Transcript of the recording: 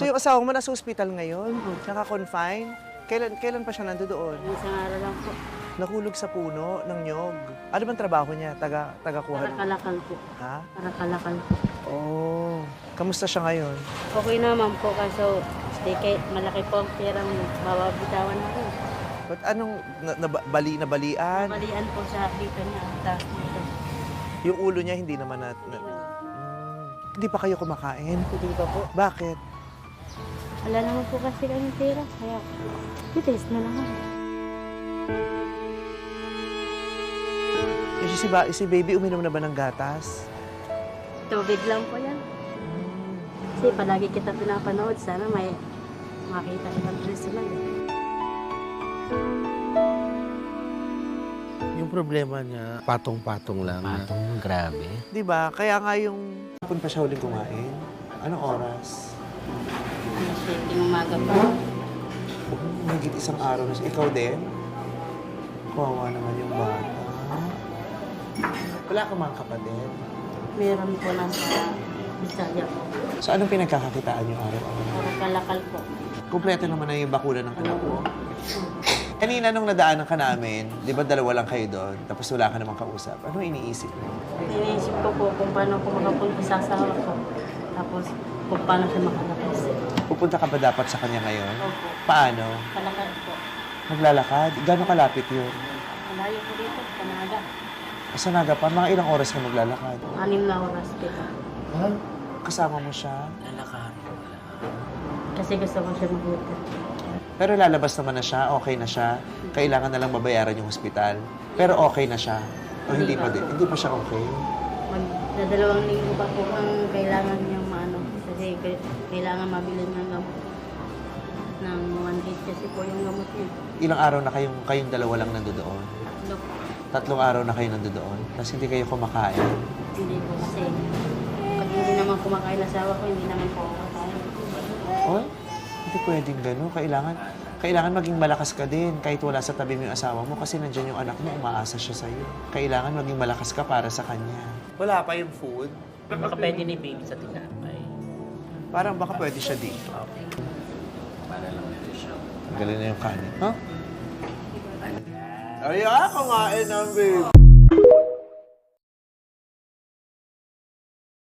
So yung asawa mo nasa ospital ngayon? Naka-confine? Kailan pa siya nandoon? Isang araw lang po. Nahulog sa puno ng nyog. Ano bang trabaho niya? Taga-kuha ng... Karakalakal po. Ha? Karakalakal po. Oh. Kamusta siya ngayon? Okay naman po kaso malaki po ang perang bababitawan ako. Ba't anong nabalian? Balian po sa dito niya. Taas dito. Yung ulo niya hindi naman Hindi pa kayo kumakain? Hindi pa po. Bakit? Wala naman po kasi kami pera. Kaya titest na lang ako. Si baby uminom na ba ng gatas? Tubig lang po yan. Kasi palagi kita pinapanood. Sana may makita kitang personal. Yung problema niya, patong-patong lang. Patong, grabe. Di ba? Kaya nga yung... Hapon pa siya huling kumain. Anong oras? Ano siya, umaga pa. Higit isang araw na siya. Ikaw din? Kawawa naman yung bata. Wala ka mga kapatid? Meron po lang sa Bisaya po. So anong pinagkakakitaan yung araw-araw? Karakalakal po. Kumpleto naman na yung bakuna ng anak mo. Kanina nung nadaanan ka namin, di ba dalawa lang kayo doon, tapos wala ka namang kausap. Ano iniisip mo? Iniisip ko po kung paano ko makapunta sa asawa ko. Tapos kung paano siya makalakas. Pupunta ka ba dapat sa kanya ngayon? Opo. Paano? Kalakal po. Maglalakad? Gano'ng kalapit yun? Malayo po dito, Kanaga. Sa Naga pa, mga ilang oras ka maglalakad? 6 na oras dito. Kasama mo siya? Lalakarin ko lang. Kasi gusto ko siya mabuti. Pero lalabas naman na siya, okay na siya. Kailangan na lang babayaran yung hospital. Pero okay na siya. O hindi pa din? Hindi pa siya okay? Dalawang linggo pa po ang kailangan niyang maano. Kasi kailangan mabili ng gamot. Ng 1.8 kasi po yung gamot niya. Ilang araw na kayong dalawa lang nandoon? 3 araw na kayo nandoon? Tapos hindi kayo kumakain? Hindi po kasi pag hindi naman kumakain na asawa ko, hindi naman po ako kakain. Oy, hindi pwedeng gano'n. Kailangan maging malakas ka din kahit wala sa tabi mo yung asawa mo kasi nandiyan yung anak mo, umaasa siya sa'yo. Kailangan maging malakas ka para sa kanya. Wala pa yung food? Baka pwede ni baby sa tinapay. Parang baka pwede siya dito. Okay. Para lang ito siya. Galing na yung kanin. Huh? Ay, kumain ng babe.